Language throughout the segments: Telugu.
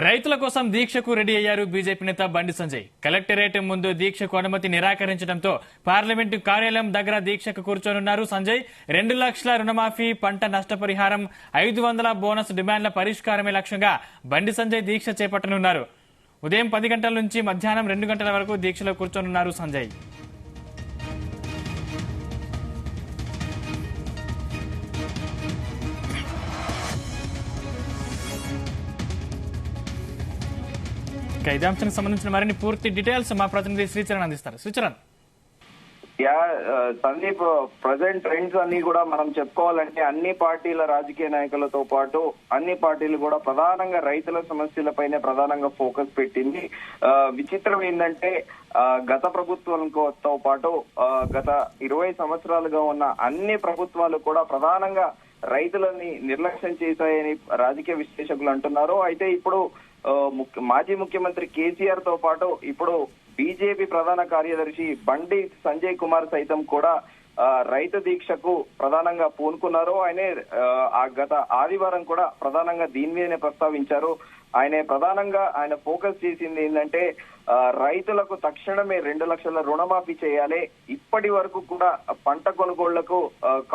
రైతుల కోసం దీక్షకు రెడీ అయ్యారు బీజేపీ నేత బండి సంజయ్. కలెక్టరేట్ ముందు దీక్షకు అనుమతి నిరాకరించడంతో పార్లమెంటు కార్యాలయం దగ్గర దీక్షకు కూర్చోనున్నారు సంజయ్. 2 లక్షల రుణమాఫీ, పంట నష్టపరిహారం, 500 బోనస్ డిమాండ్ల పరిష్కారమే లక్ష్యంగా బండి సంజయ్ దీక్ష చేపట్టనున్నారు. ఉదయం 10 గంటల నుంచి మధ్యాహ్నం 2 గంటల వరకు దీక్షలో కూర్చోనున్నారు సంజయ్. ఇదే అంశానికి సంబంధించిన మరిన్ని పూర్తి డీటెయిల్స్ మా ప్రతినిధి శ్రీచరణ్ అందిస్తారు. శ్రీచరణ్, సందీప్, ప్రజెంట్ ట్రెండ్స్ అన్ని కూడా మనం చెప్పుకోవాలంటే అన్ని పార్టీల రాజకీయ నాయకులతో పాటు అన్ని పార్టీలు కూడా ప్రధానంగా రైతుల సమస్యలపైనే ప్రధానంగా ఫోకస్ పెట్టింది. విచిత్రం ఏంటంటే గత ప్రభుత్వంతో పాటు గత 20 సంవత్సరాలుగా ఉన్న అన్ని ప్రభుత్వాలు కూడా ప్రధానంగా రైతులని నిర్లక్ష్యం చేశాయని రాజకీయ విశ్లేషకులు అంటున్నారు. అయితే ఇప్పుడు మాజీ ముఖ్యమంత్రి కేసీఆర్ తో పాటు ఇప్పుడు బీజేపీ ప్రధాన కార్యదర్శి బండి సంజయ్ కుమార్ సైతం కూడా రైతు దీక్షకు ప్రధానంగా పూనుకున్నారు. ఆయనే గత ఆదివారం కూడా ప్రధానంగా దీని మీదనే ప్రస్తావించారు. ఆయన ఫోకస్ చేసింది ఏంటంటే రైతులకు తక్షణమే 2 లక్షల రుణమాఫీ చేయాలి. ఇప్పటి వరకు కూడా పంట కొనుగోళ్లకు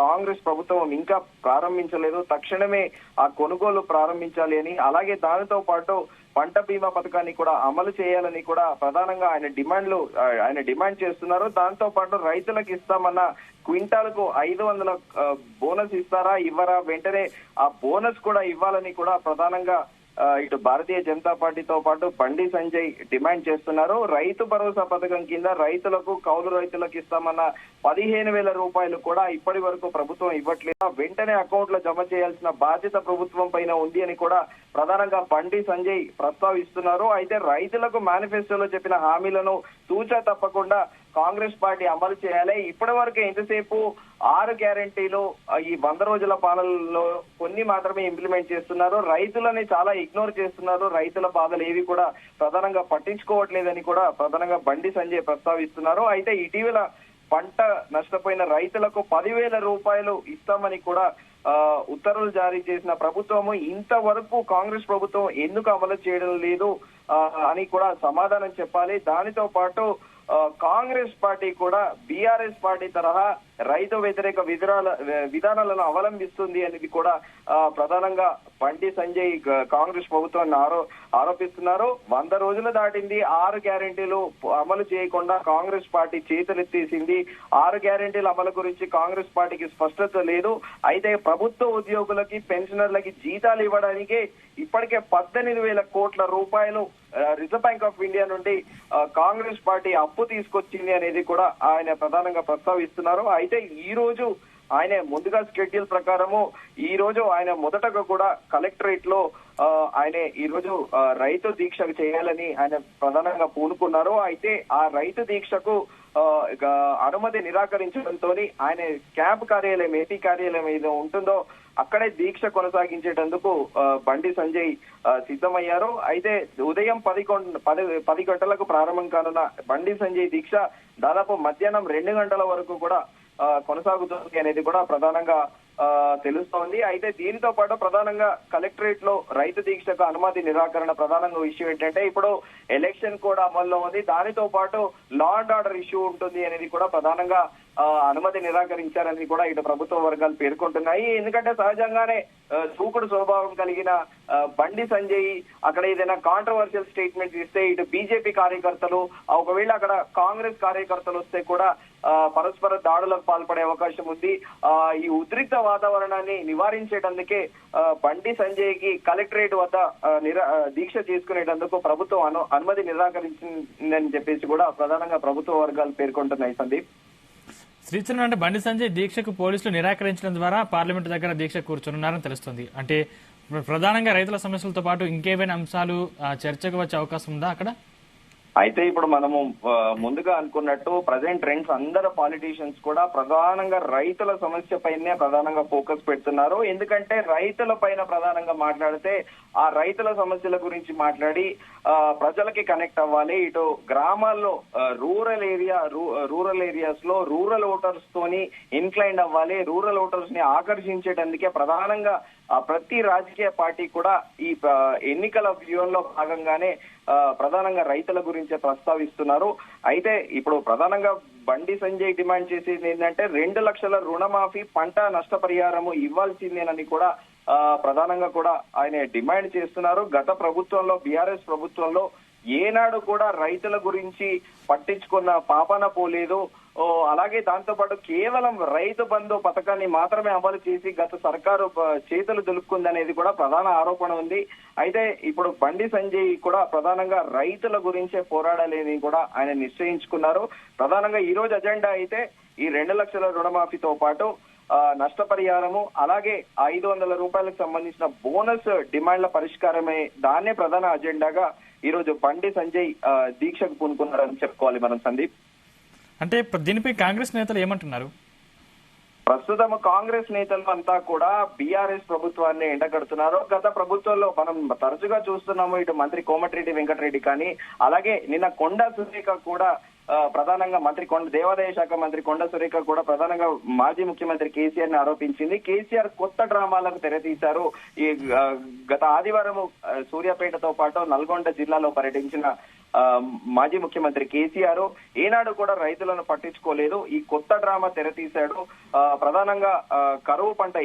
కాంగ్రెస్ ప్రభుత్వం ఇంకా ప్రారంభించలేదు. తక్షణమే ఆ కొనుగోలు ప్రారంభించాలి అని, అలాగే దానితో పాటు పంట బీమా పథకాన్ని కూడా అమలు చేయాలని కూడా ప్రధానంగా ఆయన డిమాండ్ చేస్తున్నారు. దాంతో పాటు రైతులకు ఇస్తామన్న క్వింటాలకు 500 బోనస్ ఇస్తారా ఇవ్వరా, వెంటనే ఆ బోనస్ కూడా ఇవ్వాలని కూడా ప్రధానంగా ఇటు భారతీయ జనతా పార్టీతో పాటు బండి సంజయ్ డిమాండ్ చేస్తున్నారు. రైతు భరోసా పథకం కింద రైతులకు, కౌలు రైతులకు ఇస్తామన్న 15,000 రూపాయలు కూడా ఇప్పటి వరకు ప్రభుత్వం ఇవ్వట్లేదు. వెంటనే అకౌంట్ లో జమ చేయాల్సిన బాధ్యత ప్రభుత్వం పైన ఉంది అని కూడా ప్రధానంగా బండి సంజయ్ ప్రస్తావిస్తున్నారు. అయితే రైతులకు మేనిఫెస్టోలో చెప్పిన హామీలను తూచా తప్పకుండా కాంగ్రెస్ పార్టీ అమలు చేయాలి. ఇప్పటి వరకు ఎంతసేపు 6 గ్యారంటీలు, ఈ 100 రోజుల పాలనలో కొన్ని మాత్రమే ఇంప్లిమెంట్ చేస్తున్నారు. రైతులని చాలా ఇగ్నోర్ చేస్తున్నారు. రైతుల బాధలు ఏవి కూడా ప్రధానంగా పట్టించుకోవట్లేదని కూడా ప్రధానంగా బండి సంజయ్ ప్రస్తావిస్తున్నారు. అయితే ఇటీవల పంట నష్టపోయిన రైతులకు 10,000 రూపాయలు ఇస్తామని కూడా ఉత్తర్వులు జారీ చేసిన ప్రభుత్వము ఇంతవరకు కాంగ్రెస్ ప్రభుత్వం ఎందుకు అమలు చేయడం లేదు అని కూడా సమాధానం చెప్పాలి. దానితో పాటు కాంగ్రెస్ పార్టీ కూడా బీఆర్ఎస్ పార్టీ తరహా రైతు వ్యతిరేక విధానాలను అవలంబిస్తుంది అనేది కూడా ప్రధానంగా బండి సంజయ్ కాంగ్రెస్ ప్రభుత్వాన్ని ఆరోపిస్తున్నారు. 100 రోజులు దాటింది, 6 గ్యారెంటీలు అమలు చేయకుండా కాంగ్రెస్ పార్టీ చేతులెత్తేసింది. 6 గ్యారెంటీల అమలు గురించి కాంగ్రెస్ పార్టీకి స్పష్టత లేదు. అయితే ప్రభుత్వ ఉద్యోగులకి, పెన్షనర్లకి జీతాలు ఇవ్వడానికి ఇప్పటికే 18,000 కోట్ల రూపాయలు రిజర్వ్ బ్యాంక్ ఆఫ్ ఇండియా నుండి కాంగ్రెస్ పార్టీ అప్పు తీసుకొచ్చింది అనేది కూడా ఆయన ప్రధానంగా ప్రస్తావిస్తున్నారు. అయితే ఈ రోజు ఆయన ముందుగా షెడ్యూల్ ప్రకారము ఈ రోజు ఆయన మొదటగా కూడా కలెక్టరేట్ లో ఆయన ఈ రోజు రైతు దీక్ష చేయాలని ఆయన ప్రధానంగా పూనుకున్నారు. అయితే ఆ రైతు దీక్షకు అనుమతి నిరాకరించడంతో ఆయన క్యాంప్ కార్యాలయం, ఏపీ కార్యాలయం ఏదో ఉంటుందో అక్కడే దీక్ష కొనసాగించేటందుకు బండి సంజయ్ సిద్ధమయ్యారు. అయితే ఉదయం 10 గంటలకు ప్రారంభం కానున్న బండి సంజయ్ దీక్ష దాదాపు మధ్యాహ్నం 2 గంటల వరకు కూడా కొనసాగుతుంది అనేది కూడా ప్రధానంగా తెలుస్తోంది. అయితే దీనితో పాటు ప్రధానంగా కలెక్టరేట్ లో రైతు దీక్షకు అనుమతి నిరాకరణ ప్రధానంగా ఇష్యూ ఏంటంటే ఇప్పుడు ఎలక్షన్ కూడా అమల్లో ఉంది. దానితో పాటు లా అండ్ ఆర్డర్ ఇష్యూ ఉంటుంది అనేది కూడా ప్రధానంగా అనుమతి నిరాకరించారని కూడా ఇటు ప్రభుత్వ వర్గాలు పేర్కొంటున్నాయి. ఎందుకంటే సహజంగానే దూకుడు స్వభావం కలిగిన బండి సంజయ్ అక్కడ ఏదైనా కాంట్రవర్షియల్ స్టేట్మెంట్ ఇస్తే ఇటు బీజేపీ కార్యకర్తలు, ఒకవేళ అక్కడ కాంగ్రెస్ కార్యకర్తలు వస్తే కూడా పరస్పర దాడులకు పాల్పడే అవకాశం ఉంది. ఈ ఉద్రిక్త వాతావరణాన్ని నివారించేటందుకే బండి సంజయ్ కి కలెక్టరేట్ వద్ద దీక్ష చేసుకునేటందుకు ప్రభుత్వం అనుమతి నిరాకరించిందని చెప్పేసి కూడా ప్రధానంగా ప్రభుత్వ వర్గాలు పేర్కొంటున్నాయి. సందీప్, శ్రీచరణ్, అంటే బండి సంజయ్ దీక్షకు పోలీసులు నిరాకరించడం ద్వారా పార్లమెంటు దగ్గర దీక్ష కూర్చొనున్నారని తెలుస్తుంది. అంటే ప్రధానంగా రైతుల సమస్యలతో పాటు ఇంకేమైనా అంశాలు చర్చకు వచ్చే అవకాశం ఉందా అక్కడ? అయితే ఇప్పుడు మనము ముందుగా అనుకున్నట్టు ప్రజెంట్ ట్రెండ్స్ అందరు పాలిటీషియన్స్ కూడా ప్రధానంగా రైతుల సమస్య పైనే ప్రధానంగా ఫోకస్ పెడుతున్నారు. ఎందుకంటే రైతుల పైన ప్రధానంగా మాట్లాడితే ఆ రైతుల సమస్యల గురించి మాట్లాడి ప్రజలకి కనెక్ట్ అవ్వాలి. ఇటు గ్రామాల్లో రూరల్ ఏరియాస్ లో రూరల్ ఓటర్స్ తోని ఇన్క్లైన్ అవ్వాలి. రూరల్ ఓటర్స్ ని ఆకర్షించేటందుకే ప్రధానంగా ప్రతి రాజకీయ పార్టీ కూడా ఈ ఎన్నికల వ్యూహంలో భాగంగానే ప్రధానంగా రైతుల గురించే ప్రస్తావిస్తున్నారు. అయితే ఇప్పుడు ప్రధానంగా బండి సంజయ్ డిమాండ్ చేసేది ఏంటంటే 2 లక్షల రుణమాఫీ, పంట నష్టపరిహారము ఇవ్వాల్సిందేనని కూడా ప్రధానంగా కూడా ఆయన డిమాండ్ చేస్తున్నారు. గత ప్రభుత్వంలో, బీఆర్ఎస్ ప్రభుత్వంలో ఏనాడు కూడా రైతుల గురించి పట్టించుకున్న పాపన పోలేదు. అలాగే దాంతో పాటు కేవలం రైతు బంధు పథకాన్ని మాత్రమే అమలు చేసి గత సర్కారు చేతులు దులుపుకుందనేది కూడా ప్రధాన ఆరోపణ ఉంది. అయితే ఇప్పుడు బండి సంజయ్ కూడా ప్రధానంగా రైతుల గురించే పోరాడాలని కూడా ఆయన నిశ్చయించుకున్నారు. ప్రధానంగా ఈ రోజు అజెండా అయితే ఈ 2 లక్షల రుణమాఫీతో పాటు నష్టపరిహారము, అలాగే 500 రూపాయలకు సంబంధించిన బోనస్ డిమాండ్ల పరిష్కారమే దాన్నే ప్రధాన అజెండాగా ఈ రోజు బండి సంజయ్ దీక్షకు పూనుకున్నారని చెప్పుకోవాలి మనం, సందీప్. అంటే దీనిపై కాంగ్రెస్ నేతలు ఏమంటున్నారు? ప్రస్తుతం కాంగ్రెస్ నేతలు అంతా కూడా బీఆర్ఎస్ ప్రభుత్వాన్ని ఎండగడుతున్నారు. గత ప్రభుత్వంలో మనం తరచుగా చూస్తున్నాము, ఇటు మంత్రి కోమటిరెడ్డి వెంకటరెడ్డి కానీ, అలాగే నిన్న కొండా సురేఖ కూడా ప్రధానంగా దేవాదాయ శాఖ మంత్రి కొండా సురేఖ కూడా ప్రధానంగా మాజీ ముఖ్యమంత్రి కేసీఆర్ ని ఆరోపించింది. కేసీఆర్ కొత్త డ్రామాలకు తెరతీశారు. ఈ గత ఆదివారం సూర్యాపేటతో పాటు నల్గొండ జిల్లాలో పర్యటించిన మాజీ ముఖ్యమంత్రి కేసీఆర్ ఏనాడు కూడా రైతులను పట్టించుకోలేదు. ఈ కొత్త డ్రామా తెరతీశాడు. ప్రధానంగా కరువు పంట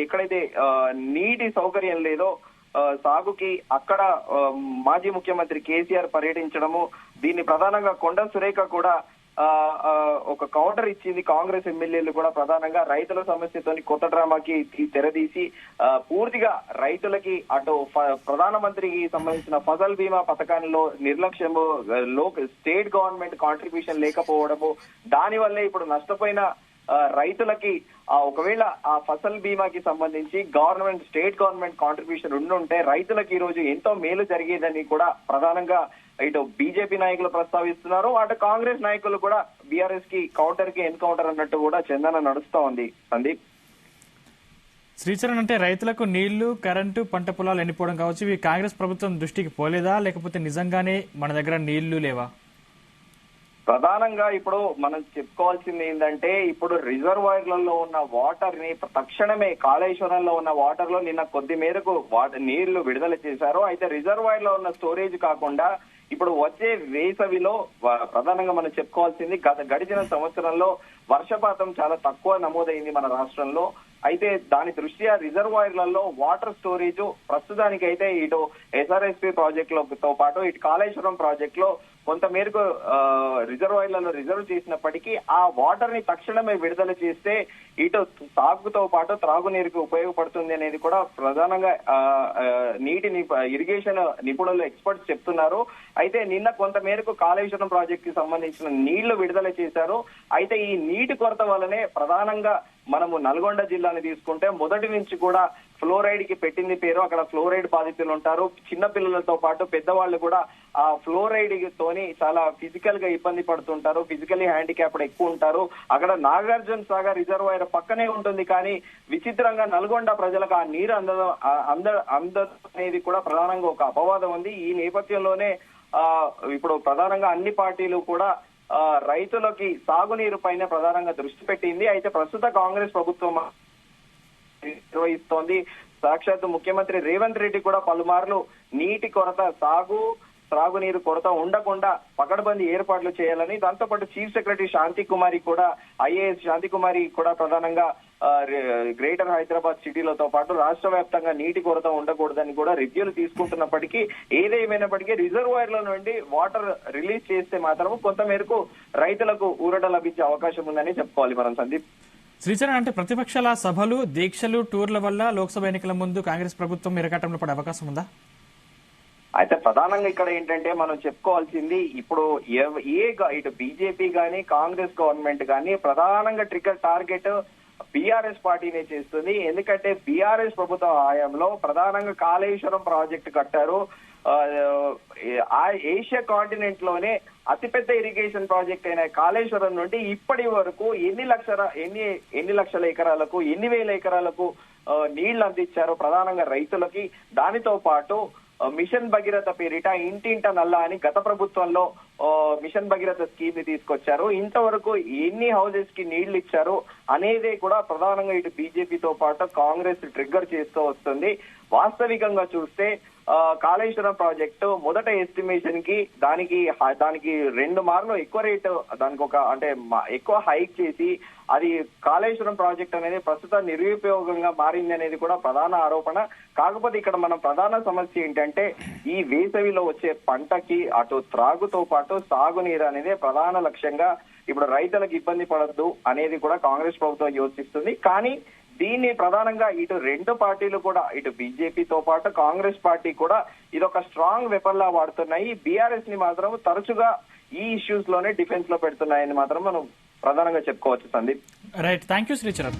ఎక్కడైతే నీటి సౌకర్యం లేదో సాగుకి అక్కడ మాజీ ముఖ్యమంత్రి కేసీఆర్ పర్యటించడము, దీన్ని ప్రధానంగా కొండ సురేఖ కూడా ఒక కౌంటర్ ఇచ్చింది. కాంగ్రెస్ ఎమ్మెల్యేలు కూడా ప్రధానంగా రైతుల సమస్యతోని కొత్త డ్రామాకి తెరదీసి పూర్తిగా రైతులకి అటు ప్రధానమంత్రికి సంబంధించిన ఫసల్ బీమా పథకాల్లో నిర్లక్ష్యము, స్టేట్ గవర్నమెంట్ కాంట్రిబ్యూషన్ లేకపోవడము, దాని వల్లే ఇప్పుడు నష్టపోయిన రైతులకి ఒకవేళ ఆ ఫసల్ బీమాకి సంబంధించి స్టేట్ గవర్నమెంట్ కాంట్రిబ్యూషన్ ఉండుంటే రైతులకు ఈ రోజు ఎంతో మేలు జరిగేదని కూడా ప్రధానంగా ఇటు బీజేపీ నాయకులు ప్రస్తావిస్తున్నారు. అటు కాంగ్రెస్ నాయకులు కూడా బీఆర్ఎస్ కి కౌంటర్ కి ఎన్కౌంటర్ అన్నట్టు కూడా చందన నడుస్తా ఉంది. సందీప్, శ్రీచరణ్, అంటే రైతులకు నీళ్లు, కరెంటు, పంట పొలాలు ఎండిపోవడం కావచ్చు, ఇవి కాంగ్రెస్ ప్రభుత్వం దృష్టికి పోలేదా, లేకపోతే నిజంగానే మన దగ్గర నీళ్లు లేవా? ప్రధానంగా ఇప్పుడు మనం చెప్పుకోవాల్సింది ఏంటంటే, ఇప్పుడు రిజర్వాయర్లలో ఉన్న వాటర్ ని తక్షణమే కాళేశ్వరంలో ఉన్న వాటర్ లో నిన్న కొద్ది మేరకు నీళ్లు విడుదల చేశారు. అయితే రిజర్వాయర్ లో ఉన్న స్టోరేజ్ కాకుండా ఇప్పుడు వచ్చే వేసవిలో ప్రధానంగా మనం చెప్పుకోవాల్సింది గడిచిన సంవత్సరంలో వర్షపాతం చాలా తక్కువ నమోదైంది మన రాష్ట్రంలో. అయితే దాని దృష్ట్యా రిజర్వాయర్లలో వాటర్ స్టోరేజ్ ప్రస్తుతానికైతే ఇటు ఎస్ఆర్ఎస్పీ ప్రాజెక్టులతో పాటు ఇటు కాళేశ్వరం ప్రాజెక్ట్ లో కొంత మేరకు రిజర్వాయర్లలో రిజర్వ్ చేసినప్పటికీ ఆ వాటర్ ని తక్షణమే విడుదల చేస్తే ఇటు సాగుతో పాటు త్రాగునీరుకి ఉపయోగపడుతుంది అనేది కూడా ప్రధానంగా నీటి ఇరిగేషన్ నిపుణులు, ఎక్స్పర్ట్స్ చెప్తున్నారు. అయితే నిన్న కొంత మేరకు కాళేశ్వరం ప్రాజెక్ట్ కి సంబంధించిన నీళ్లు విడుదల చేశారు. అయితే ఈ నీటి కొరత వల్లనే ప్రధానంగా మనము నల్గొండ జిల్లాని తీసుకుంటే మొదటి నుంచి కూడా ఫ్లోరైడ్ కి పెట్టింది పేరు. అక్కడ ఫ్లోరైడ్ బాధితులు ఉంటారు. చిన్న పిల్లలతో పాటు పెద్దవాళ్ళు కూడా ఆ ఫ్లోరైడ్ తోని చాలా ఫిజికల్ గా ఇబ్బంది పడుతుంటారు. ఫిజికల్లీ హ్యాండిక్యాప్డ్ ఎక్కువ ఉంటారు. అక్కడ నాగార్జున సాగర్ రిజర్వాయర్ పక్కనే ఉంటుంది, కానీ విచిత్రంగా నల్గొండ ప్రజలకు ఆ నీరు అనేది కూడా ప్రధానంగా ఒక అపవాదం ఉంది. ఈ నేపథ్యంలోనే ఇప్పుడు ప్రధానంగా అన్ని పార్టీలు కూడా రైతులకి సాగునీరు పైన ప్రధానంగా దృష్టి పెట్టింది. అయితే ప్రస్తుత కాంగ్రెస్ ప్రభుత్వం నిర్వహిస్తోంది. సాక్షాత్ ముఖ్యమంత్రి రేవంత్ రెడ్డి కూడా పలుమార్లు నీటి కొరత, త్రాగునీరు కొరత ఉండకుండా పకడ్బందీ ఏర్పాట్లు చేయాలని, దాంతోపాటు చీఫ్ సెక్రటరీ శాంతి కుమారి కూడా, ఐఏఎస్ శాంతి కుమారి కూడా ప్రధానంగా గ్రేటర్ హైదరాబాద్ సిటీలతో పాటు రాష్ట్ర వ్యాప్తంగా నీటి కొరత ఉండకూడదని కూడా రివ్యూలు తీసుకుంటున్నప్పటికీ, ఏదేమైనప్పటికీ రిజర్వాయర్ల నుండి వాటర్ రిలీజ్ చేస్తే మాత్రం కొంత మేరకు రైతులకు ఊరట లభించే అవకాశం ఉందని చెప్పుకోవాలి మనం, సందీప్. శ్రీచరణ్, అంటే ప్రతిపక్షాల సభలు, దీక్షలు, టూర్ల వల్ల లోక్సభ ఎన్నికల ముందు కాంగ్రెస్ ప్రభుత్వం ఇరకాటంలో పడే అవకాశం ఉందా? అయితే ప్రధానంగా ఇక్కడ ఏంటంటే మనం చెప్పుకోవాల్సింది, ఇప్పుడు ఇటు బీజేపీ గానీ కాంగ్రెస్ గవర్నమెంట్ గానీ ప్రధానంగా టార్గెట్ బీఆర్ఎస్ పార్టీనే చేస్తుంది. ఎందుకంటే బీఆర్ఎస్ ప్రభుత్వ హయాంలో ప్రధానంగా కాళేశ్వరం ప్రాజెక్టు కట్టారు. ఏషియా కాంటినెంట్ లోనే అతిపెద్ద ఇరిగేషన్ ప్రాజెక్ట్ అయిన కాళేశ్వరం నుండి ఇప్పటి వరకు ఎన్ని లక్షల ఎకరాలకు, ఎన్ని వేల ఎకరాలకు నీళ్లు అందించారు ప్రధానంగా రైతులకి. దానితో పాటు మిషన్ భగీరథ పేరిట ఇంటింట నల్లా అని గత ప్రభుత్వంలో మిషన్ భగీరథ స్కీమ్ ని తీసుకొచ్చారు. ఇంతవరకు ఎన్ని హౌసెస్ కి నీళ్లు ఇచ్చారు అనేది కూడా ప్రధానంగా ఇటు బీజేపీతో పాటు కాంగ్రెస్ ట్రిగ్గర్ చేస్తూ వస్తుంది. వాస్తవికంగా చూస్తే కాళేశ్వరం ప్రాజెక్టు మొదట ఎస్టిమేషన్ కి దానికి 2 మార్లు ఎక్కువ రేటు, దానికి ఎక్కువ హైక్ చేసి అది కాళేశ్వరం ప్రాజెక్ట్ అనేది ప్రస్తుతం నిరుపయోగంగా మారింది అనేది కూడా ప్రధాన ఆరోపణ. కాకపోతే ఇక్కడ మనం ప్రధాన సమస్య ఏంటంటే ఈ వేసవిలో వచ్చే పంటకి అటు త్రాగుతో పాటు సాగునీరు అనేది ప్రధాన లక్ష్యంగా ఇప్పుడు రైతులకు ఇబ్బంది పడద్దు అనేది కూడా కాంగ్రెస్ ప్రభుత్వం యోచిస్తుంది. కానీ దీన్ని ప్రధానంగా ఇటు 2 పార్టీలు కూడా, ఇటు బీజేపీతో పాటు కాంగ్రెస్ పార్టీ కూడా ఇదొక స్ట్రాంగ్ వెపన్ లా వాడుతున్నాయి. బీఆర్ఎస్ ని మాత్రం తరచుగా ఈ ఇష్యూస్ లోనే డిఫెన్స్ లో పెడుతున్నాయని మాత్రం మనం ప్రధానంగా చెప్పుకోవచ్చు. Sandeep, right, thank you Sricharan.